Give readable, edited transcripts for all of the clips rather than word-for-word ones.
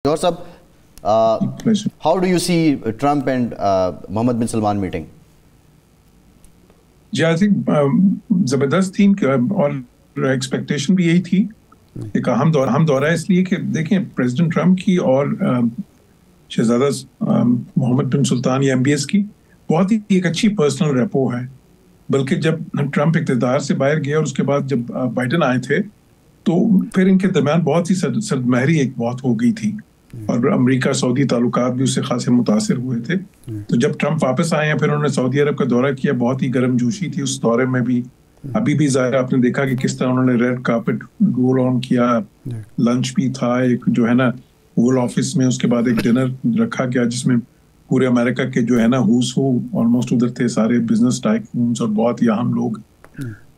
Your sir, how do you see Trump and Mohammed bin Salman meeting? जी I think ज़बरदस्त थी और expectation भी यही थी। एक अहम दौरा है इसलिए कि देखें प्रेसिडेंट ट्रम्प की और शहजादा मोहम्मद बिन सुल्तान या MBS की बहुत ही एक अच्छी पर्सनल रेपो है। बल्कि जब ट्रम्प इक़्तिदार से बाहर गया और उसके बाद जब बाइडन आए थे तो फिर इनके दरमियान बहुत ही सदमहरी एक बहुत हो गई थी और अमेरिका सऊदी ताल्लुकात भी उससे खासे मुतासिर हुए थे। तो जब ट्रम्प वापस आए हैं फिर उन्होंने सऊदी अरब का दौरा किया, बहुत ही गर्मजोशी थी उस दौरे में भी। अभी भी ज़ाहिर आपने देखा कि किस तरह उन्होंने रेड कार्पेट रोल ऑन किया, लंच भी था एक जो है ना ओवल ऑफिस में, उसके बाद एक डिनर रखा गया जिसमें पूरे अमेरिका के जो है ना हूस हो ऑलमोस्ट उधर थे, सारे बिजनेस टाइकून्स और बहुत ही अहम लोग।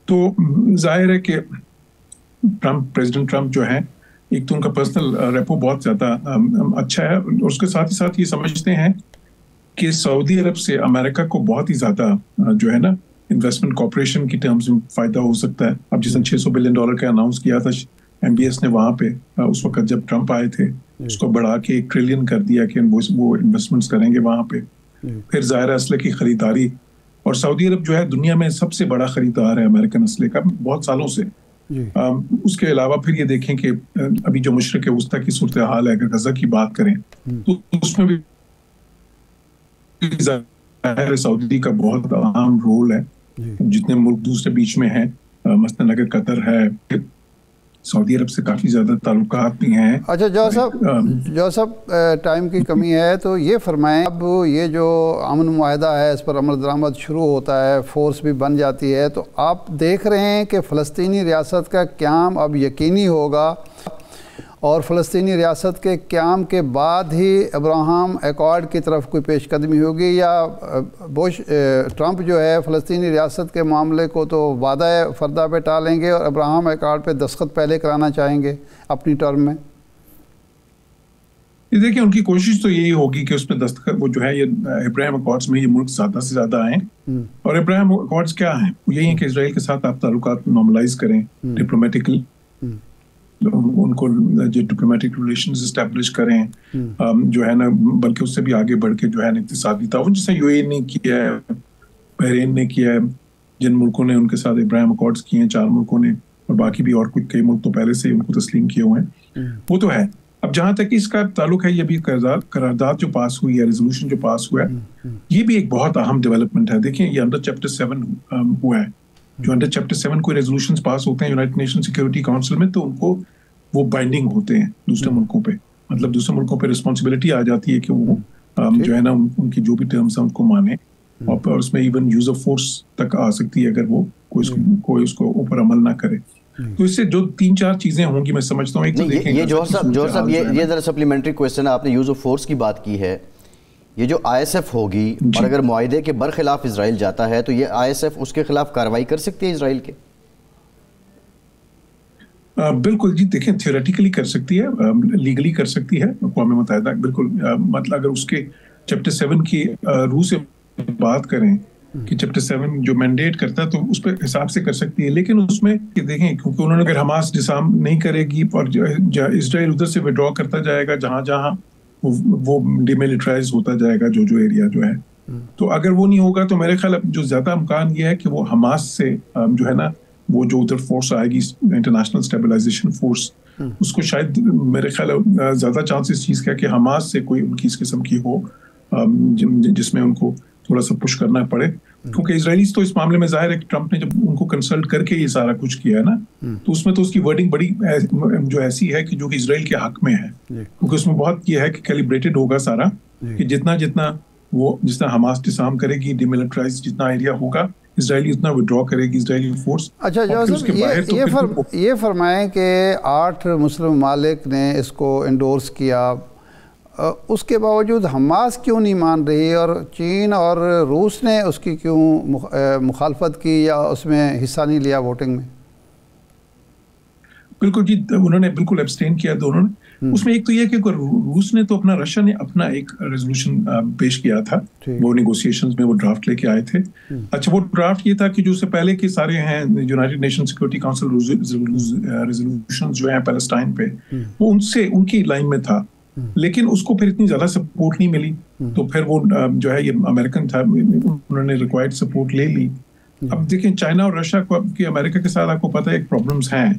तो जाहिर है कि प्रेसिडेंट ट्रम्प जो है एक तो उनका पर्सनल रेपो बहुत ज़्यादा अच्छा है और उसके साथ ही ये समझते हैं कि सऊदी अरब से अमेरिका को बहुत ही ज़्यादा जो है ना इन्वेस्टमेंट कॉर्पोरेशन की टर्म्स में फ़ायदा हो सकता है। अब जिसने $600 बिलियन का अनाउंस किया था MBS ने वहाँ पे उस वक्त जब ट्रम्प आए थे, उसको बढ़ा के $1 ट्रिलियन कर दिया कि वो इन्वेस्टमेंट्स करेंगे वहाँ पे। फिर ज़ाहिर असले की ख़रीदारी, और सऊदी अरब जो है दुनिया में सबसे बड़ा ख़रीदार है अमेरिकन असले का बहुत सालों से। उसके अलावा फिर ये देखें कि अभी जो मशरिक़ वस्ता की सूरत हाल है, अगर गज़ा की बात करें तो उसमें भी सऊदी का बहुत अहम रोल है। जितने मुल्क दूसरे बीच में हैं, मसलन अगर कतर है, सऊदी अरब से काफ़ी ज़्यादा ताल्लुकात भी हैं। अच्छा जो सब टाइम की कमी है तो ये फरमाएं, अब ये जो अमन मुआहदा है इस पर अमल दरामद शुरू होता है, फोर्स भी बन जाती है, तो आप देख रहे हैं कि फ़लस्तीनी रियासत का क़याम अब यकीनी होगा और फ़लस्तीनी रियासत के क़याम के बाद ही अब्राहम एकॉर्ड की तरफ कोई पेशकदमी होगी, या ट्रम्प जो है फ़लस्तीनी रियासत के मामले को तो वादा फ़र्दा पे टालेंगे और अब्राहम एकॉर्ड पे दस्तखत पहले कराना चाहेंगे अपनी टर्म में? ये देखिए उनकी कोशिश तो यही होगी कि उसमें दस्तखत वो जो है ये अब्राहम एकॉर्ड्स में ये मुल्क ज़्यादा से ज़्यादा आएँ। और अब्राहम एकॉर्ड्स क्या हैं? यही है कि इसराइल के साथ आप ताल्लुकात नॉर्मलाइज करें, डिप्लोमेटिकली उनको जो डिप्लोमेटिक रिलेशंस इस्टेब्लिश करें, जो है ना बल्कि उससे भी आगे बढ़ के जो है ना इक़्तिसादी ताउन जैसे UAE ने किया है, बहरीन ने किया है, जिन मुल्कों ने उनके साथ अब्राहम एकॉर्ड्स किए हैं 4 मुल्कों ने, और बाकी भी और कुछ कई मुल्क तो पहले से ही उनको तस्लीम किए हुए हैं, वो तो है। अब जहाँ तक इसका ताल्लुक है, ये भी करारदाद जो पास हुई है, रेजोल्यूशन जो पास हुआ है, ये भी एक बहुत अहम डेवलपमेंट है। देखिए ये अंडर चैप्टर 7 हुआ है। जो अंडर चैप्टर 7 कोई रेजोल्यूशंस पास होते हैं यूनाइटेड नेशन सिक्योरिटी काउंसिल में, तो उनको वो बाइंडिंग होते हैं दूसरे मुल्कों पे, मतलब दूसरे मुल्कों पे रिस्पॉन्सिबिलिटी आ जाती है कि वो जो है ना उनकी जो भी टर्म्स हैं उनको माने, और उसमें इवन यूज ऑफ फोर्स तक आ सकती है अगर वो कोई उसको ऊपर अमल ना करे। तो इससे जो 3-4 चीजें होंगी मैं समझता हूँ। एक तो ये जौहर साहब ये जरा सप्लीमेंट्री क्वेश्चन है, आपने यूज ऑफ फोर्स की बात की है, ये जो ISF होगी और अगर मुआहदे के बरखिलाफ इजराइल जाता है तो ये ISF उसके खिलाफ कार्रवाई कर सकती है इजराइल के? बिल्कुल जी, देखें थियोरेटिकली कर सकती है, लीगली कर सकती है अक़वाम मुत्तहिदा, बिल्कुल। मतलब अगर उसके चैप्टर 7 की रूह से बात करें कि चैप्टर 7 जो मैंडेट करता है तो उस पर हिसाब से कर सकती है, लेकिन उसमें देखें क्योंकि उन्होंने अगर हमास डिसआर्म नहीं करेगी और इजराइल उधर से विड्रॉ करता जाएगा जहाँ जहाँ वो डिमिलिटराइज होता जाएगा जो एरिया जो है, तो अगर वो नहीं होगा तो मेरे ख्याल जो ज्यादा इम्कान ये है कि वो हमास से जो है ना वो जो उधर फोर्स आएगी इंटरनेशनल स्टेबलाइजेशन फोर्स, उसको शायद मेरे ख्याल ज्यादा चांस इस चीज का कि हमास से कोई उनकी इस किस्म की हो जिसमें उनको थोड़ा सा पुश करना पड़े, क्योंकि इजराइलीज तो इस मामले में जाहिर है कि ट्रम्प ने जब उनको कंसल्ट करके ये सारा कुछ किया है ना, तो उसमें तो उसकी वर्डिंग बड़ी जो ऐसी है कि जो कि इजराइल के हक में है, क्योंकि उसमें बहुत ये है कि कैलिब्रेटेड होगा सारा कि जितना हमास डिसआर्म करेगी, डिमिलिटराइज जितना एरिया होगा, इजराइली उतना विड्रॉ करेगी इजराइली फोर्स। अच्छा ये फरमाएं कि 8 मुस्लिम ममालिक ने इसको एंडोर्स किया, उसके बावजूद हमास क्यों नहीं मान रही और चीन और रूस ने उसकी क्यों मुखालफत की या उसमें हिस्सा नहीं लिया वोटिंग में? बिल्कुल जी, उन्होंने बिल्कुल एब्सटेन किया दोनों ने। उसमें एक तो ये कि रूस ने तो रशिया ने अपना एक रेजोल्यूशन पेश किया था, वो नेगोशिएशंस में वो ड्राफ्ट लेके आए थे। अच्छा, वो ड्राफ्ट ये था कि जो उससे पहले के सारे हैं United nation security council resolutions जो हैं पैलेस्टाइन पे, वो उनकी लाइन में था لیکن اس کو پھر اتنی زیادہ سپورٹ نہیں ملی, تو پھر وہ جو ہے یہ امریکن تھا, انہوں نے ریکوائرڈ سپورٹ لے لی. اب دیکھیں چائنا اور رشیا کو کہ امریکہ کے ساتھ آپ کو پتہ ہے ایک پرابلمس ہیں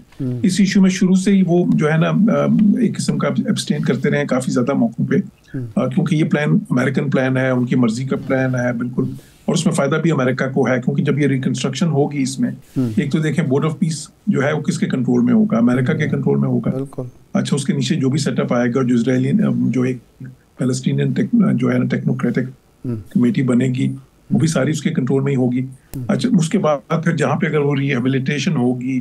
اس ایشو میں, شروع سے ہی وہ جو ہے نا ایک قسم کا ایبسٹین کرتے رہے کافی زیادہ موقعوں پہ, کیونکہ یہ پلان امریکن پلان ہے, ان کی مرضی کا پلان ہے بالکل, اور اس میں فائدہ بھی امریکہ کو ہے, کیونکہ جب یہ ریکنسٹرکشن ہوگی اس میں, ایک تو دیکھیں بورڈ آف پیس جو ہے وہ کس کے کنٹرول میں ہوگا, امریکہ کے کنٹرول میں ہوگا. اچھا, اس کے نیچے جو بھی سیٹ اپ آئے گا, جو اسرائیلی جو ایک فلسطینین جو ہے نا ٹیکنوکریٹک کمیٹی بنے گی, وہ بھی ساری اس کے کنٹرول میں ہی ہوگی. اچھا, اس کے بعد پھر جہاں پہ اگر وہ ریہیبلیٹیشن ہوگی,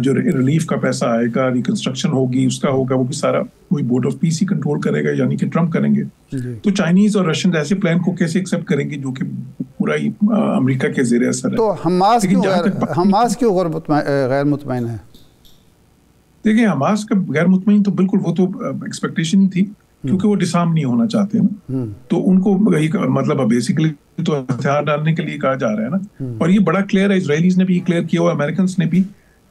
جو ریلیف کا پیسہ آئے گا, ریکنسٹرکشن ہوگی, اس کا ہوگا, وہ بھی سارا وہی board of peace he control کرے گا, یعنی کہ ٹرمپ کریں گے. تو چائنیز اور رشین ایسے پلان کو کیسے ایکسیپٹ کریں گے جو کہ پورا ہی امریکہ کے زیر اثر ہے. تو حماس کیوں غیر مطمئن ہے؟ دیکھیں حماس کا غیر مطمئن تو بالکل وہ تو ایکسپیکٹیشن ہی تھی, کیونکہ وہ ڈسارم نہیں ہونا چاہتے نا, تو ان کو مطلب بیسیکلی تو ہتھیار ڈالنے کے لیے کہا جا رہا ہے نا. اور یہ بڑا کلیئر ہے, اسرائیلیز نے بھی کلیئر کیا ہوا, امریکنس نے بھی,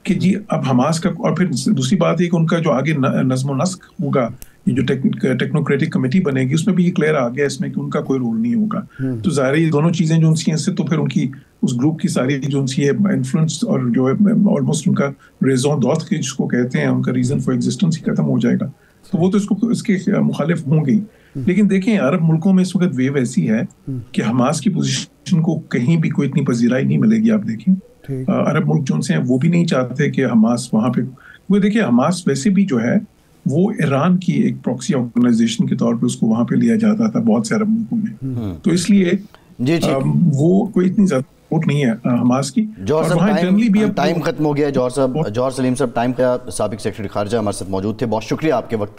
کہ جی اب حماس کا, اور پھر دوسری بات ہے کہ ان کا جو آگے نظم و نسق ہوگا, یہ جو ٹیکنوکریٹک کمیٹی بنے گی, اس میں بھی یہ کلیئر آ گیا اس میں کہ ان کا کوئی رول نہیں ہوگا. تو ظاہر ہے یہ دونوں چیزیں جو ان سی ہیں اس سے تو پھر ان کی اس گروپ کی ساری جو ان سی ہے انفلوئنس اور جو ہے آلموسٹ ان کا ریزون دوت جس کو کہتے ہیں, ان کا ریزن فار ایگزسٹنس ہی ختم ہو جائے گا. تو وہ تو اس کے مخالف ہوں گے. لیکن دیکھیں عرب ملکوں میں اس وقت ویو ایسی ہے کہ حماس کی پوزیشن کو کہیں بھی کوئی اتنی پذیرائی نہیں ملے گی. آپ دیکھیں عرب ملک جو ہیں وہ بھی نہیں چاہتے کہ حماس وہاں پہ, وہ دیکھیں حماس ویسے بھی جو ہے وہ ایران کی ایک پروکسی آرگنائزیشن کے طور پہ اس کو وہاں پہ لیا جاتا تھا بہت سے عرب ملکوں میں, تو اس لیے وہ کوئی اتنی زیادہ سپورٹ نہیں ہے حماس کی. جوہر صاحب ٹائم ختم ہو گیا. جوہر سلیم صاحب ٹائم کا سابق سیکرٹری خارجہ ہمارے ساتھ موجود تھے, بہت شکریہ آپ کے وقت کا.